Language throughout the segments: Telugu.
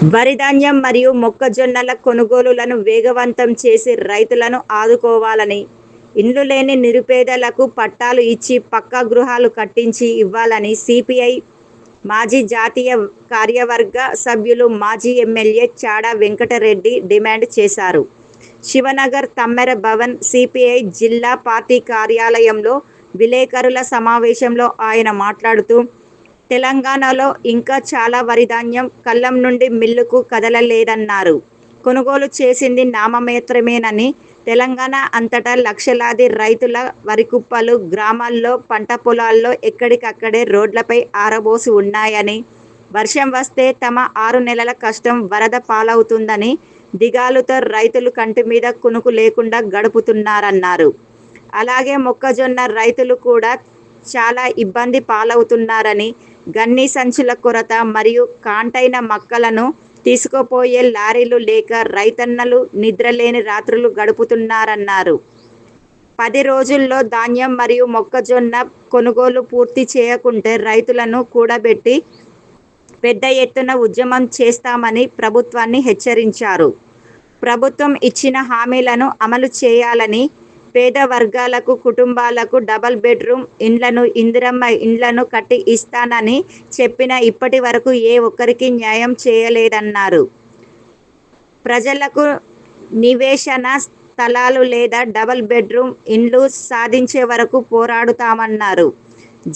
వరి ధాన్యం మరియు మొక్కజొన్నల కొనుగోలులను వేగవంతం చేసి రైతులను ఆదుకోవాలని, ఇండ్లు లేని నిరుపేదలకు పట్టాలు ఇచ్చి పక్కా గృహాలు కట్టించి ఇవ్వాలని సిపిఐ మాజీ జాతీయ కార్యవర్గ సభ్యులు, మాజీ ఎమ్మెల్యే చాడా వెంకటరెడ్డి డిమాండ్ చేశారు. శివనగర్ తమ్మెర భవన్ సిపిఐ జిల్లా పార్టీ కార్యాలయంలో విలేకరుల సమావేశంలో ఆయన మాట్లాడుతూ, తెలంగాణలో ఇంకా చాలా వరి ధాన్యం కళ్లం నుండి మిల్లుకు కదలలేదన్నారు. కొనుగోలు చేసింది నామమాత్రమేనని, తెలంగాణ అంతటా లక్షలాది రైతుల వరికుప్పలు గ్రామాల్లో పంట పొలాల్లో ఎక్కడికక్కడే రోడ్లపై ఆరబోసి ఉన్నాయని, వర్షం వస్తే తమ 6 నెలల కష్టం వరద పాలవుతుందని దిగాలుతో రైతులు కంటి మీద కునుకు లేకుండా గడుపుతున్నారన్నారు. అలాగే మొక్కజొన్న రైతులు కూడా చాలా ఇబ్బంది పాలవుతున్నారని, గన్ని సంచుల కొరత మరియు కాంటైన మక్కలను తీసుకుపోయే లారీలు లేక రైతన్నలు నిద్రలేని రాత్రులు గడుపుతున్నారన్నారు. 10 రోజుల్లో ధాన్యం మరియు మొక్కజొన్న కొనుగోలు పూర్తి చేయకుంటే రైతులను కూడబెట్టి పెద్ద ఎత్తున ఉద్యమం చేస్తామని ప్రభుత్వాన్ని హెచ్చరించారు. ప్రభుత్వం ఇచ్చిన హామీలను అమలు చేయాలని, పేద వర్గాలకు కుటుంబాలకు డబుల్ బెడ్రూమ్ ఇండ్లను, ఇందిరమ్మ ఇండ్లను కట్టి ఇస్తానని చెప్పినా ఇప్పటి వరకు ఏ ఒక్కరికి న్యాయం చేయలేదన్నారు. ప్రజలకు నివేశన స్థలాలు లేదా డబుల్ బెడ్రూమ్ ఇండ్లు సాధించే వరకు పోరాడుతామన్నారు.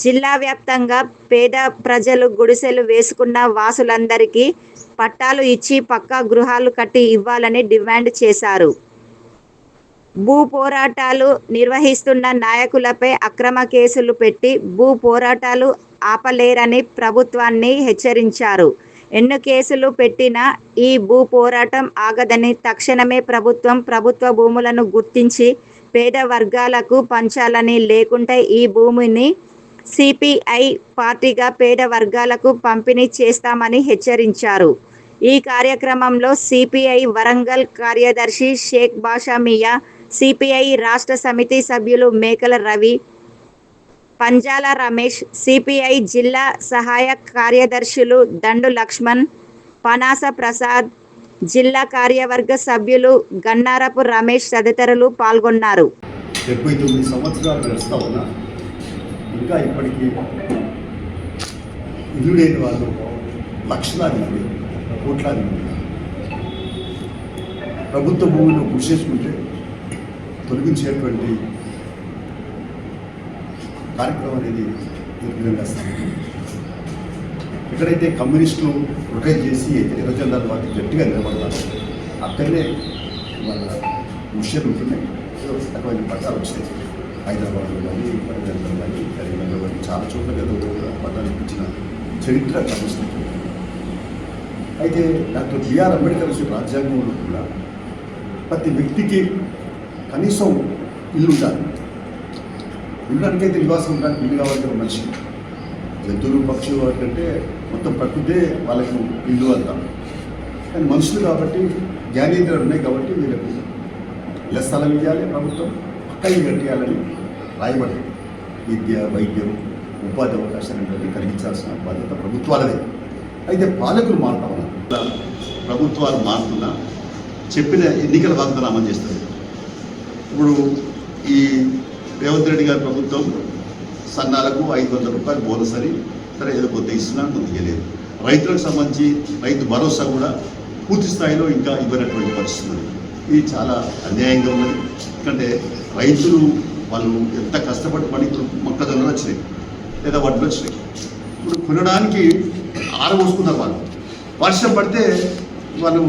జిల్లా వ్యాప్తంగా పేద ప్రజలు గుడిసెలు వేసుకున్న వాసులందరికీ పట్టాలు ఇచ్చి పక్కా గృహాలు కట్టి ఇవ్వాలని డిమాండ్ చేశారు. భూ పోరాటాలు నిర్వహిస్తున్న నాయకులపై అక్రమ కేసులు పెట్టి భూ పోరాటాలు ఆపలేరని ప్రభుత్వాన్ని హెచ్చరించారు. ఎన్ని కేసులు పెట్టినా ఈ భూ పోరాటం ఆగదని, తక్షణమే ప్రభుత్వ భూములను గుర్తించి పేద వర్గాలకు పంచాలని, లేకుంటే ఈ భూమిని సిపిఐ పార్టీగా పేద వర్గాలకు పంపిణీ చేస్తామని హెచ్చరించారు. ఈ కార్యక్రమంలో సిపిఐ వరంగల్ కార్యదర్శి షేక్ బాషా మియా, సిపిఐ రాష్ట్ర సమితి సభ్యులు మేకల రవి, పంజాల రమేష్, సిపిఐ జిల్లా సహాయ కార్యదర్శులు దండు లక్ష్మణ్, పనాస ప్రసాద్, జిల్లా కార్యవర్గ సభ్యులు గన్నారపు రమేష్ తదితరులు పాల్గొన్నారు. 79 సంవత్సరాలు గడుస్తూ ఉన్నా ఇంకా ఇప్పటికీ ఇల్లు లేని వాళ్ళు లక్షలాది మంది, కోట్లాది మంది. ప్రభుత్వ భూములను గుర్చేసుకుంటే తొలగించేటువంటి కార్యక్రమం అనేది నిర్వహిస్తాము. ఎక్కడైతే కమ్యూనిస్టులు ప్రొటెక్ట్ చేసి ఎర్రజెండాల వాటి గట్టిగా నిలబడతారు, అక్కడనే వాళ్ళ విషయాలు ఉంటున్నాయి. రకమైన పట్టాలు వచ్చినాయి. హైదరాబాద్లో కానీ, వరంగల్లో కానీ, కరీంనగర్లో కానీ చాలా చోట్ల గతంలో కూడా పట్టాలు ఇచ్చిన చరిత్ర కనిపిస్తుంది. అయితే డాక్టర్ బిఆర్ అంబేద్కర్ రాజ్యాంగంలో కూడా ప్రతి వ్యక్తికి కనీసం ఇల్లు ఉండాలి. ఉండడానికైతే నివాసం ఉండడానికి ఇల్లు కావాలంటే ఒక మనిషి. జంతువులు, పక్షులు వాటికంటే మొత్తం ప్రకృతే వాళ్ళకు ఇల్లు అంటాం. కానీ మనుషులు కాబట్టి జ్ఞానేంద్రియాలు ఉన్నాయి కాబట్టి వీళ్ళకు ఇళ్ల స్థలం ఇవ్వాలి, ప్రభుత్వం పక్కన కట్టేయాలని రాయబడింది. విద్య, వైద్యం, ఉపాధి అవకాశాలు కలిగించాల్సిన బాధ్యత ప్రభుత్వాలదే. అయితే పాలకులు మారుతా ఉన్నారు. ప్రభుత్వాలు మారుతున్నా చెప్పిన ఎన్నికల వాగ్దానం అమలు చేస్తారు. ఇప్పుడు ఈ రేవంత్ రెడ్డి గారి ప్రభుత్వం సన్నాలకు 500 రూపాయలు బోనస్ అని సరే ఏదో కొంత ఇస్తున్నా, కొంత ఇవ్వలేదు. రైతులకు సంబంధించి రైతు భరోసా కూడా పూర్తి స్థాయిలో ఇంకా ఇవ్వనటువంటి పరిస్థితి ఉంది. ఇది చాలా అన్యాయంగా ఉన్నది. ఎందుకంటే రైతులు వాళ్ళు ఎంత కష్టపడి పడి ఇప్పుడు మొక్కజొన్నలు వచ్చినాయి లేదా వడ్లు వచ్చినాయి. ఇప్పుడు కొనడానికి ఆరబోసుకున్నారు వాళ్ళు. వర్షం పడితే వాళ్ళు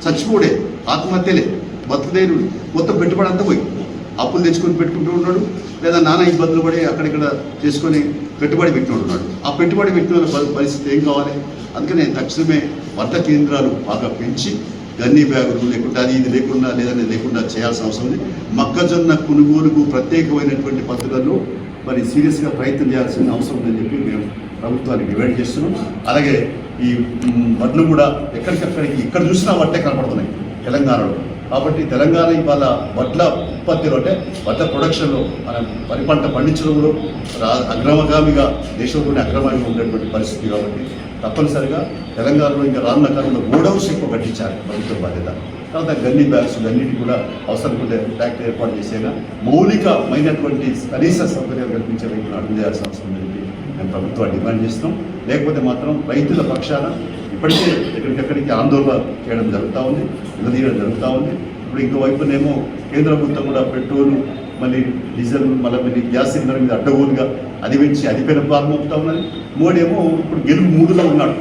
చచ్చిపోడే, ఆత్మహత్యలే, బతుకుదేరు, మొత్తం పెట్టుబడి అంతా పోయి అప్పులు తెచ్చుకొని పెట్టుకుంటూ ఉన్నాడు, లేదా నానా ఇబ్బందులు పడి అక్కడిక్కడ చేసుకొని పెట్టుబడి పెట్టినోడు ఉన్నాడు. ఆ పెట్టుబడి పెట్టిన పరిస్థితి ఏం కావాలి? అందుకనే తక్షణమే వడ్ల కేంద్రాలు బాగా పెంచి గన్నీ బ్యాగులు లేకుండా అది ఇది లేకుండా లేకుండా చేయాల్సిన అవసరం ఉంది. మొక్కజొన్న కొనుగోలుకు ప్రత్యేకమైనటువంటి పద్ధతుల్లో మరి సీరియస్గా ప్రయత్నం చేయాల్సిన అవసరం ఉందని చెప్పి మేము ప్రభుత్వానికి డిమాండ్ చేస్తున్నాం. అలాగే ఈ వడ్లు కూడా ఎక్కడికక్కడికి ఇక్కడ చూసినా వడ్లే కనపడుతున్నాయి తెలంగాణలో. కాబట్టి తెలంగాణ ఇవాళ వడ్ల ఉత్పత్తిలో అంటే వడ్ల ప్రొడక్షన్లో మనం వరి పంట పండించడంలో అగ్రమగామిగా దేశంలోనే అగ్రమంగా ఉండేటువంటి పరిస్థితి. కాబట్టి తప్పనిసరిగా తెలంగాణలో ఇంకా రానున్న కాలంలో గోడౌన్స్ ఎక్కువ కట్టించాలి ప్రభుత్వ బాధ్యత. తర్వాత గన్నీ బ్యాగ్స్ అన్నింటినీ కూడా అవసరం ఉంటే ఫ్యాక్టరీ ఏర్పాటు చేసేలా మౌలికమైనటువంటి కనీస సౌకర్యాలు కల్పించే రైతులు అడుగు చేయాల్సిన అవసరం ఉందని మేము ప్రభుత్వాన్ని డిమాండ్ చేస్తున్నాం. లేకపోతే మాత్రం రైతుల పక్షాన ఇప్పటికే ఎక్కడికెక్కడికి ఆందోళన చేయడం జరుగుతూ ఉంది, నిలదీయడం జరుగుతూ ఉంది. ఇప్పుడు ఇంకోవైపునేమో కేంద్ర ప్రభుత్వం కూడా పెట్రోల్ మళ్ళీ డీజిల్ మళ్ళీ గ్యాస్ సిలిండర్ మీద అడ్డగోలుగా అది పెంచి అది పైన ప్రారంభమవుతూ ఉన్నది. మోడీ ఏమో ఇప్పుడు గెలుపు మూడులో ఉన్నాడు.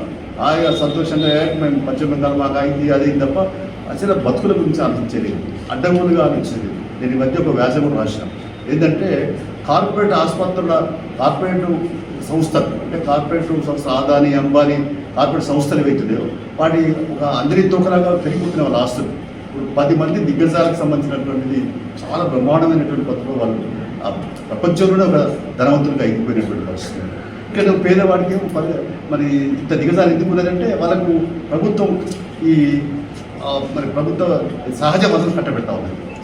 ఆయన సంతోషంగా మేము పశ్చిమ బెంగాల్ మాకు అయింది అది తప్ప అసలు బతుకుల గురించి ఆలోచించేది, అడ్డగోలుగా ఆలోచించేది. నేను ఈ మధ్య ఒక వ్యాసం కూడా రాసినాం. ఏంటంటే కార్పొరేట్ ఆసుపత్రుల కార్పొరేట్ సంస్థలు అంటే కార్పొరేట్ సంస్థ ఆదాని అంబానీ కార్పొరేట్ సంస్థలు ఏవైతున్నాయో వాటి ఒక అందరి తోకలాగా పెరిగిపోతున్న వాళ్ళ ఆస్తులు. ఇప్పుడు 10 మంది దిగ్గజాలకు సంబంధించినటువంటిది చాలా బ్రహ్మాండమైనటువంటి పద్ధతిలో వాళ్ళు ఆ ప్రపంచంలోనే ఒక ధనవంతులుగా అయిపోయినటువంటి పరిస్థితి. ఇక్కడ పేదవాడికి మరి ఇంత దిగజాలు ఎందుకు ఉన్నదంటే వాళ్ళకు ప్రభుత్వం ఈ మరి ప్రభుత్వ సహజ వసతులు కట్టబెడతా ఉన్నది.